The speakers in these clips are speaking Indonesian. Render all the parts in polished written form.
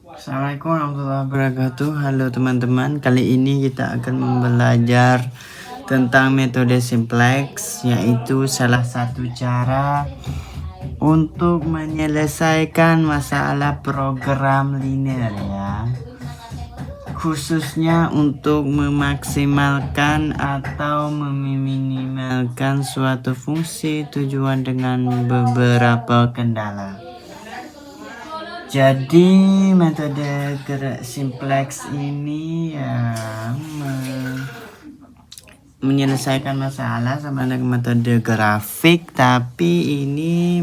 Assalamualaikum warahmatullahi wabarakatuh. Halo teman-teman, kali ini kita akan belajar tentang metode simplex, yaitu salah satu cara untuk menyelesaikan masalah program linear ya, khususnya untuk memaksimalkan atau meminimalkan suatu fungsi tujuan dengan beberapa kendala. Jadi metode gerak simplex ini ya menyelesaikan masalah sama dengan metode grafik, tapi ini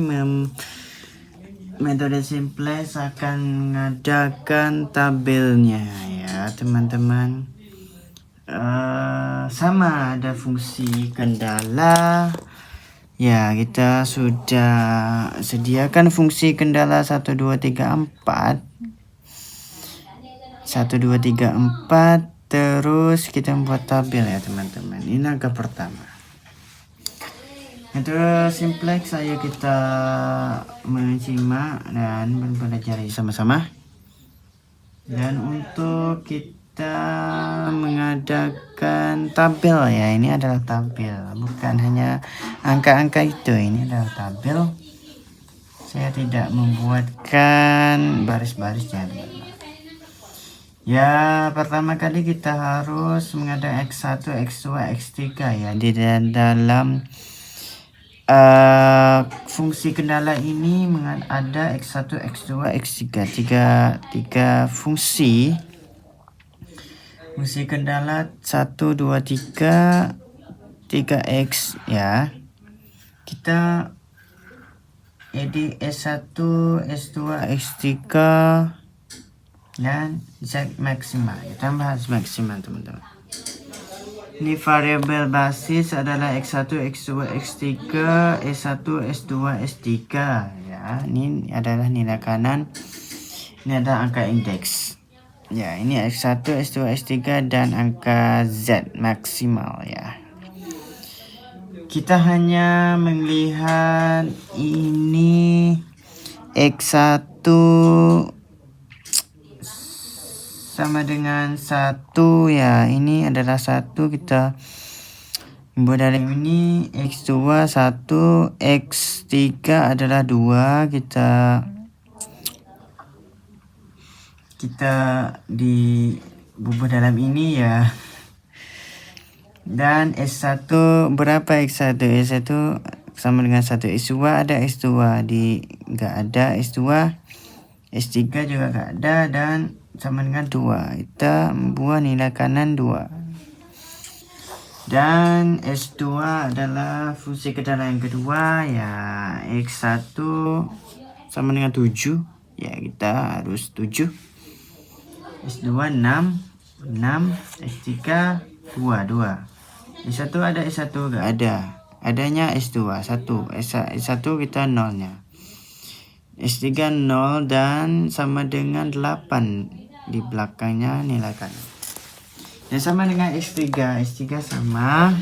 metode simplex akan mengadakan tabelnya ya teman-teman. Sama ada fungsi kendala. Ya, kita sudah sediakan fungsi kendala 1, 2, 3, 4. 1, 2, 3, 4. Terus kita membuat tabel ya teman-teman. Ini langkah pertama. Metode simplex, ayo kita menyimak dan mempelajari sama-sama. Dan untuk kita mengadakan tabel ya, ini adalah tabel, bukan hanya angka-angka itu, ini adalah tabel. Saya tidak membuatkan baris-barisnya. Ya, pertama kali kita harus mengadakan X1, X2, X3 ya. Di dalam fungsi kendala ini ada X1, X2, X3, tiga fungsi. Fungsi kendala 1, 2, 3, 3X ya. Kita edit S1, S2, S3 dan Z maksimal. Kita bahas maksimal teman-teman. Ini variabel basis adalah X1, X2, X3, S1, S2, S3 ya. Ini adalah nilai kanan. Ini adalah angka indeks. Ya, ini X1, S2, S3 dan angka Z maksimal ya. Kita hanya melihat ini X1 sama dengan 1 ya. Ini adalah 1, kita membuat dari ini X2 1, X3 adalah 2, kita dibubur dalam ini ya. Dan S1 berapa X1? S1 sama dengan 1. S2 ada, S2 nggak ada, S2, S3 juga nggak ada, dan sama dengan 2. Kita membuat nilai kanan 2. Dan S2 adalah fungsi kendala yang kedua ya. X1 sama dengan 7 ya, kita harus 7. S2 6, S3 2. S1 ada, S1 gak ada. Adanya S2 1. S1 kita nolnya. S3 0 dan sama dengan 8 di belakangnya nilai kanan. Dan sama dengan S3 sama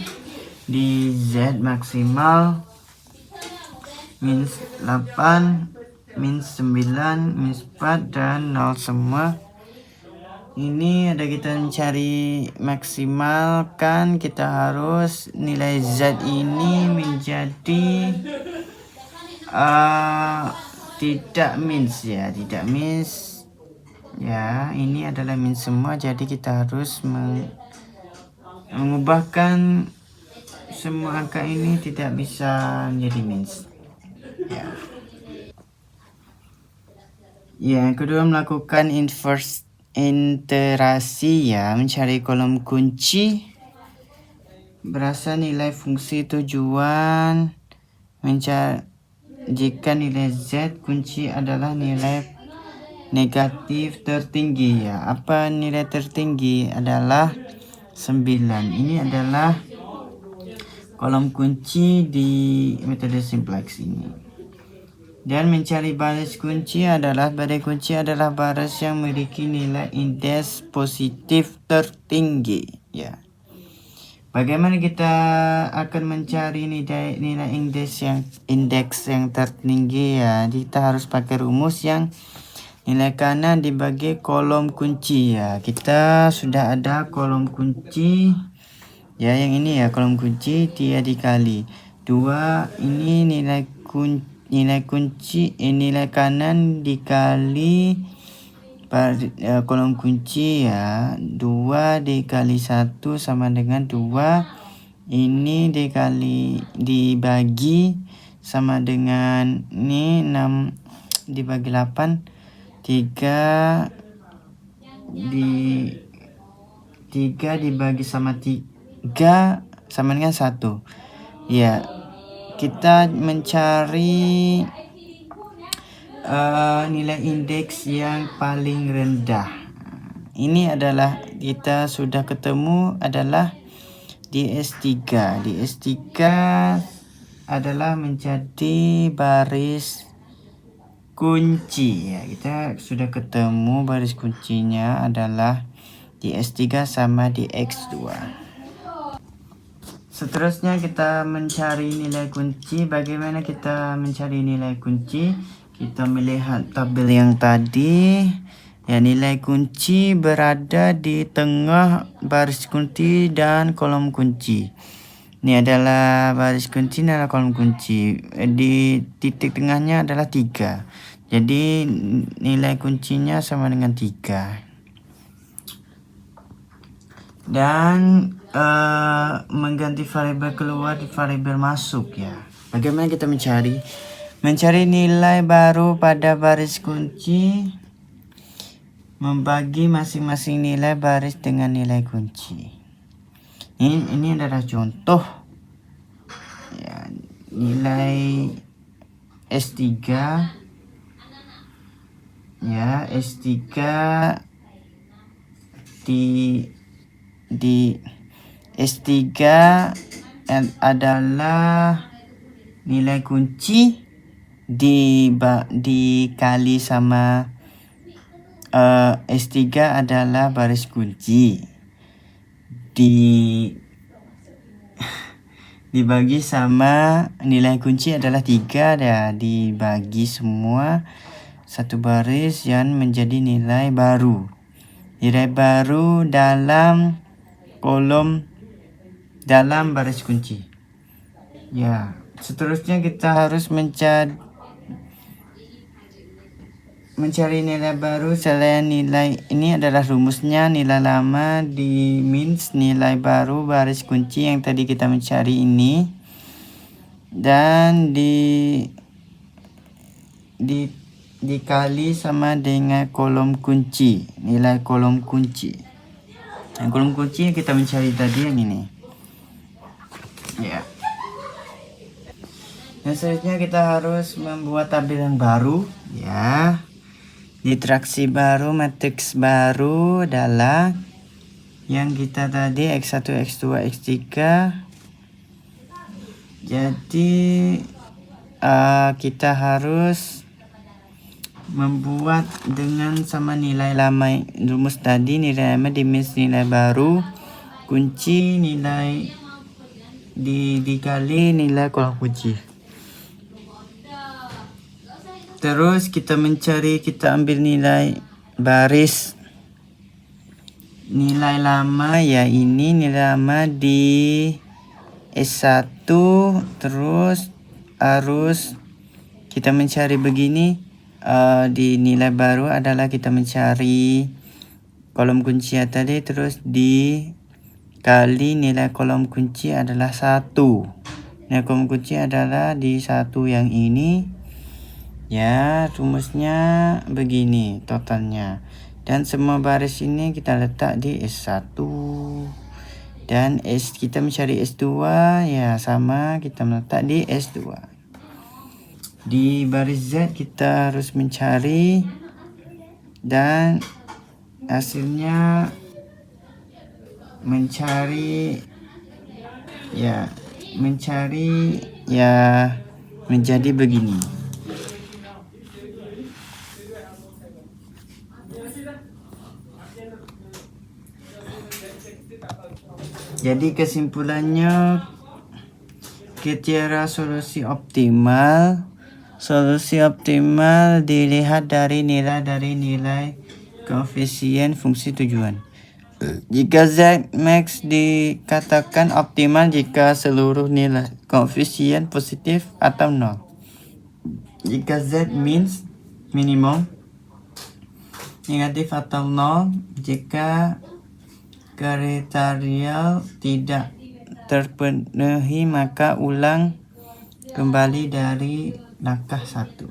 di Z maksimal minus 8, minus 9, minus 4 dan 0 semua. Ini ada kita mencari maksimalkan, kita harus nilai Z ini menjadi tidak minus ya, tidak minus ya. Ini adalah minus semua, jadi kita harus mengubahkan semua angka ini tidak bisa menjadi minus ya. Yang kedua, melakukan iterasi ya, mencari kolom kunci berasa nilai fungsi tujuan, jika nilai Z kunci adalah nilai negatif tertinggi ya. Apa nilai tertinggi? Adalah 9. Ini adalah kolom kunci di metode simplex ini. Dan mencari baris kunci adalah baris yang memiliki nilai indeks positif tertinggi ya. Bagaimana kita akan mencari nilai indeks yang tertinggi ya? Kita harus pakai rumus yang nilai kanan dibagi kolom kunci ya. Kita sudah ada kolom kunci ya, yang ini ya kolom kunci 3 dikali 2, ini nilai kanan dikali kolom kunci ya. 2 dikali 1 sama dengan 2, ini dibagi sama dengan ini 6 dibagi 8, 3 dibagi sama 3 sama dengan 1 ya. Kita mencari nilai indeks yang paling rendah. Ini adalah kita sudah ketemu adalah di S3. Di S3 adalah menjadi baris kunci ya. Kita sudah ketemu baris kuncinya adalah di S3 sama di X2. Seterusnya kita mencari nilai kunci. Bagaimana kita mencari nilai kunci? Kita melihat tabel yang tadi ya, nilai kunci berada di tengah baris kunci dan kolom kunci. Ini adalah baris kunci, adalah kolom kunci. Di titik tengahnya adalah 3. Jadi nilai kuncinya sama dengan 3. Dan mengganti variabel keluar di variabel masuk ya. Bagaimana kita mencari? Mencari nilai baru pada baris kunci, membagi masing-masing nilai baris dengan nilai kunci. Ini adalah contoh ya, nilai S3 ya. S3 di S3 adalah nilai kunci dikali sama S3 adalah baris kunci dibagi sama nilai kunci adalah 3 ya, dibagi semua satu baris yang menjadi nilai baru. Nilai baru dalam kolom dalam baris kunci ya. Seterusnya kita harus mencari nilai baru selain nilai ini adalah rumusnya, nilai lama di minus nilai baru baris kunci yang tadi kita mencari ini, dan dikali sama dengan kolom kunci, nilai kolom kunci. Yang kolom kunci yang kita mencari tadi yang ini ya. Dan selanjutnya kita harus membuat tabel yang baru ya. Interaksi baru, matriks baru adalah yang kita tadi X1, X2, X3. Jadi kita harus membuat dengan sama nilai lama rumus tadi, nilai lama di minus nilai baru kunci, nilai dikali nilai kolom kunci. Terus kita ambil nilai baris nilai lama ya, ini nilai lama di S1. Terus harus kita mencari begini, di nilai baru adalah kita mencari kolom kunci tadi, terus dikali nilai kolom kunci adalah 1. Nilai kolom kunci adalah di 1 yang ini ya. Rumusnya begini totalnya, dan semua baris ini kita letak di S1, dan kita mencari S2 ya, sama kita meletak di S2. Di baris Z kita harus mencari, dan hasilnya mencari menjadi begini. Jadi kesimpulannya, kriteria solusi optimal Solusi optimal dilihat dari nilai koefisien fungsi tujuan. Jika Z max dikatakan optimal jika seluruh nilai koefisien positif atau 0. Jika Z means minimum negatif atau 0 jika kriteria tidak terpenuhi, maka ulang kembali dari langkah 1.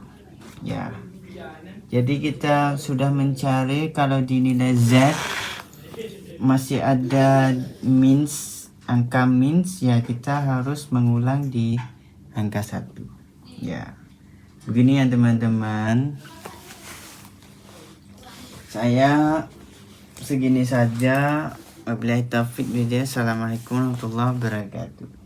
Ya. Jadi kita sudah mencari kalau di nilai Z masih ada angka means, ya kita harus mengulang di angka 1. Ya. Begini ya teman-teman. Saya segini saja. Wabillahi taufiq. Assalamualaikum warahmatullahi wabarakatuh.